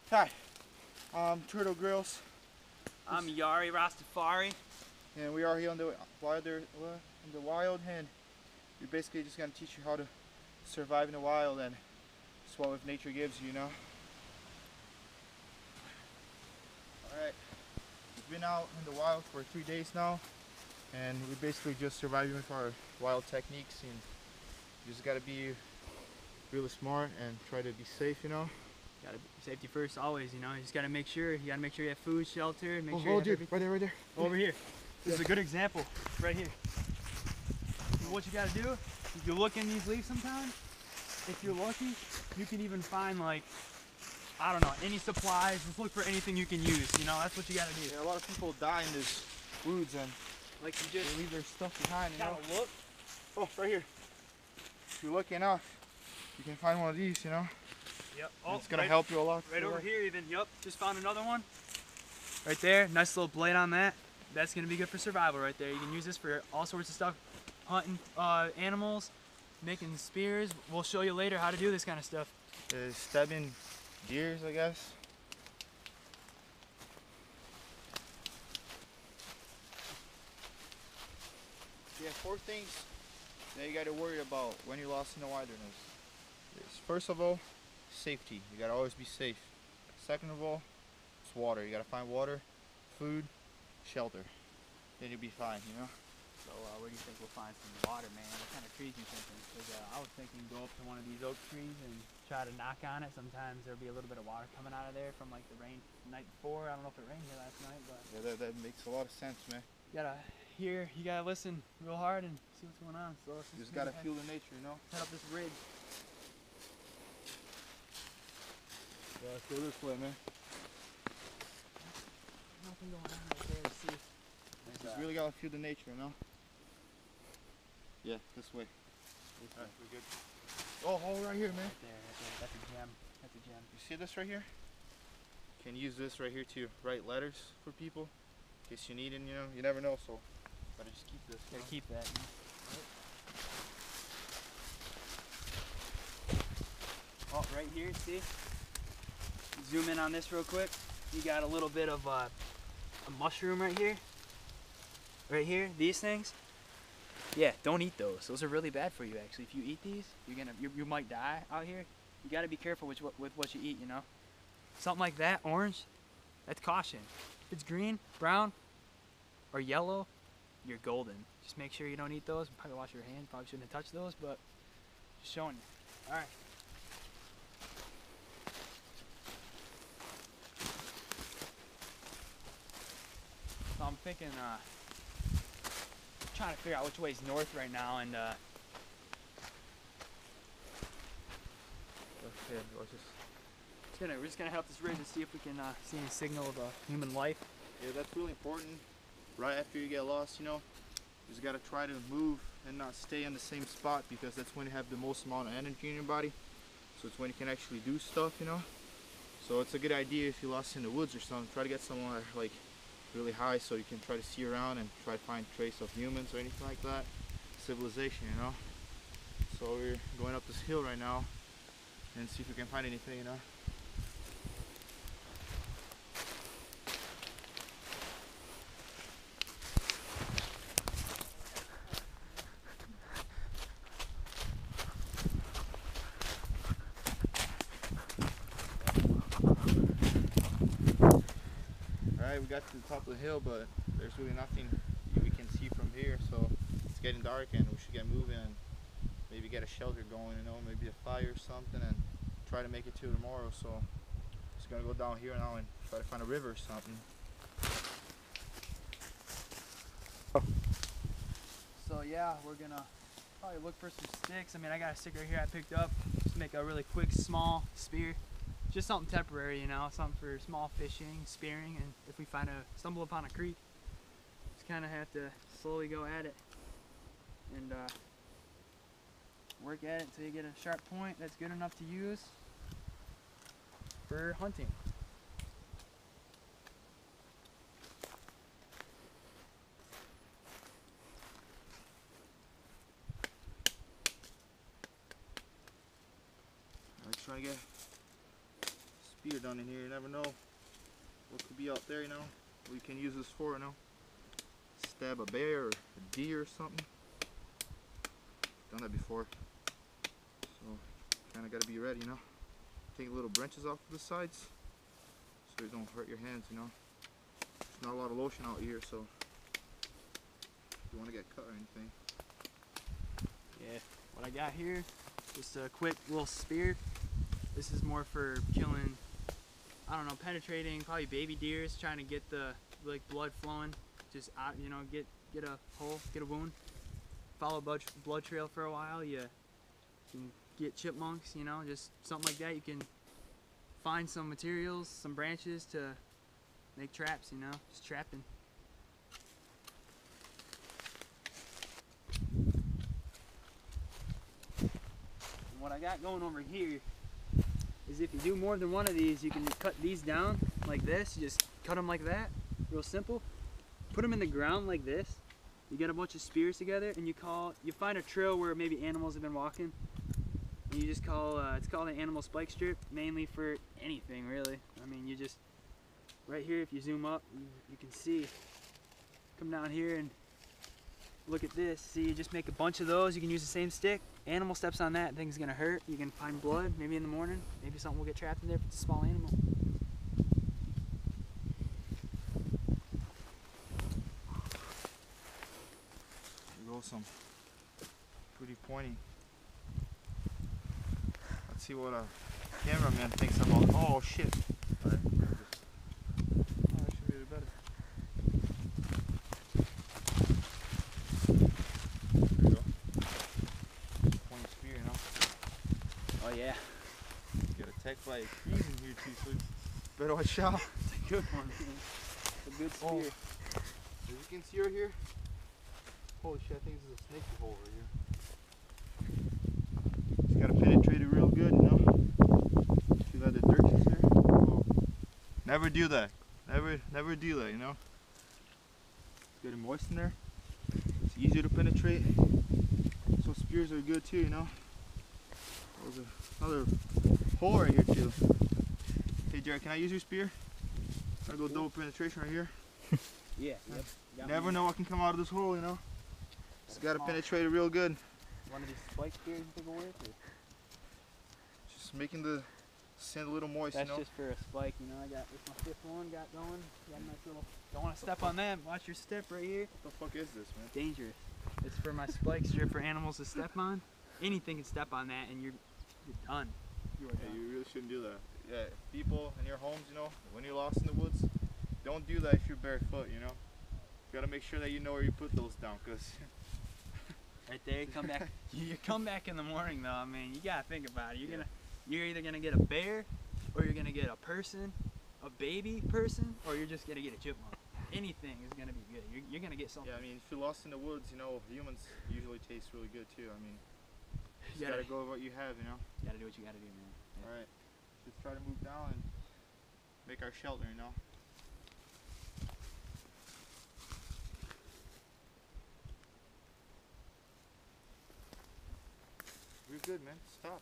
Hi, I'm Turtle Grills, I'm Yari Rastafari. and we are here on the wild, and we're basically just gonna teach you how to survive in the wild and just what nature gives you, you know. All right, we've been out in the wild for 3 days now, and we're basically just surviving with our wild techniques, and you just gotta be really smart and try to be safe, you know. Gotta be safety first, always. You know, you just gotta make sure. You gotta make sure you have food, shelter, and make sure you Oh, have dude, everything. right there. Over here. This is a good example, right here. What you gotta do? If you look in these leaves sometimes, if you're lucky, you can even find, like, I don't know, any supplies. Just look for anything you can use. You know, that's what you gotta do. Yeah, a lot of people die in these woods and Like you just they leave their stuff behind, you know. gotta look. Oh, right here. If you're lucky enough, you can find one of these, you know. Yep. Oh, it's gonna help you a lot. Right over here, even. Yup. Just found another one. Right there. Nice little blade on that. That's gonna be good for survival right there. You can use this for all sorts of stuff, hunting animals, making spears. We'll show you later how to do this kind of stuff. Stabbing deers, I guess. Yeah, 4 things that you gotta worry about when you're lost in the wilderness. First of all, safety. You gotta always be safe. Second of all, it's water. You gotta find water, food, shelter. Then you'll be fine, you know. So where do you think we'll find some water, man? What kind of trees you thinking? Because I was thinking go up to one of these oak trees and try to knock on it. Sometimes there'll be a little bit of water coming out of there from like the rain the night before. I don't know if it rained here last night, but Yeah, that makes a lot of sense, man. you gotta listen real hard and see what's going on. So You just gotta feel the nature, you know. head up this ridge. Yeah, let's go this way, man. Nothing going on right there to see. Just really gotta feel the nature, you know. Yeah, this way. Alright, we're good. Oh, right here, man. Right there. That's a gem. That's a gem. You see this right here? You can use this right here to write letters for people in case you need it, you know. You never know, so gotta just keep this. Gotta keep that. Oh, right here, see? Zoom in on this real quick. You got a little bit of a mushroom right here. Right here, these things. Yeah, don't eat those. Those are really bad for you, actually. If you eat these, you might die out here. You gotta be careful with what you eat, you know. Something like that, orange, that's caution. If it's green, brown, or yellow, you're golden. Just make sure you don't eat those. Probably wash your hands. Probably shouldn't have touched those, but just showing you. All right. So I'm thinking, trying to figure out which way is north right now, and Okay, we're just gonna head up this ridge and see if we can see any signal of human life. yeah, that's really important. Right after you get lost, you know, you just gotta try to move and not stay in the same spot, because that's when you have the most amount of energy in your body. So it's when you can actually do stuff, you know. So it's a good idea if you're lost in the woods or something, try to get somewhere like really high so you can try to see around and try to find trace of humans or anything like that. Civilization, you know. So we're going up this hill right now and see if we can find anything, you know. Alright, we got to the top of the hill, but there's really nothing we can see from here, so it's getting dark and we should get moving and maybe get a shelter going, you know, maybe a fire or something, and try to make it to tomorrow. So just gonna go down here now and try to find a river or something. So yeah, we're gonna probably look for some sticks. I mean, I got a stick right here I picked up. Just make a really quick, small spear. Just something temporary, you know, something for small fishing, spearing, and if we stumble upon a creek, just kind of have to slowly go at it and work at it until you get a sharp point that's good enough to use for hunting. Let's try to get spear down in here. You never know what could be out there, you know. What you can use this for, you know. Stab a bear or a deer or something. Done that before. So kind of got to be ready, you know. Take little branches off the sides so it don't hurt your hands, you know. There's not a lot of lotion out here, so if you want to get cut or anything. Yeah, what I got here, just a quick little spear. This is more for killing, I don't know, penetrating probably baby deers, trying to get the like blood flowing, just out, you know, get a hole, get a wound. Follow blood trail for a while. You can get chipmunks, you know, just something like that. You can find some materials, some branches to make traps, you know, just trapping. And what I got going over here is if you do more than one of these, you can cut these down like this. You just cut them like that, real simple. Put them in the ground like this. You get a bunch of spears together, and you find a trail where maybe animals have been walking. And you just it's called an animal spike strip, mainly for anything really. I mean, you just, right here, if you zoom up, you can see, come down here and look at this. See, you just make a bunch of those. You can use the same stick. Animal steps on that, thing's gonna hurt. You can find blood, maybe in the morning. Maybe something will get trapped in there if it's a small animal. Some pretty pointy. Let's see what a cameraman thinks about. Oh shit! All right. Oh, that should be better. There you go. Pointy spear, you know. Oh yeah. Get attacked by trees in here too, so better watch out. It's a good one. It's a good spear. Oh. As you can see right here. Holy shit, I think this is a snake hole right here. Just gotta penetrate it real good, you know. See that the dirt is here? Oh. Never do that. Never do that, you know. Get it moist in there. It's easier to penetrate. So spears are good too, you know. There's another hole right here too. Hey Jared, can I use your spear? I go double penetration right here. Yeah, yep. You never know what can come out of this hole, you know. Just gotta penetrate it real good. One of these spike spears you think will work? Or? Just making the sand a little moist, That's you know. Just for a spike, you know. I got this, my fifth one got going. Got a nice little. Don't want to step on that. Watch your step right here. What the fuck is this, man? Dangerous. It's for my spike strip for animals to step on. Anything can step on that, and you're done. You are done. You really shouldn't do that. Yeah, people in your homes, you know, when you're lost in the woods, don't do that if you're barefoot, you know. You gotta make sure that you know where you put those down, cause. Right there, you come back. You come back in the morning, though. I mean, you gotta think about it. You're either gonna get a bear, or you're gonna get a person, a baby person, or you're just gonna get a chipmunk. Anything is gonna be good. You're gonna get something. Yeah, I mean, if you're lost in the woods, you know, humans usually taste really good too. I mean, you gotta go with what you have, you know. You gotta do what you gotta do, man. Yeah. All right, just try to move down and make our shelter, you know. You're good, man. Stop.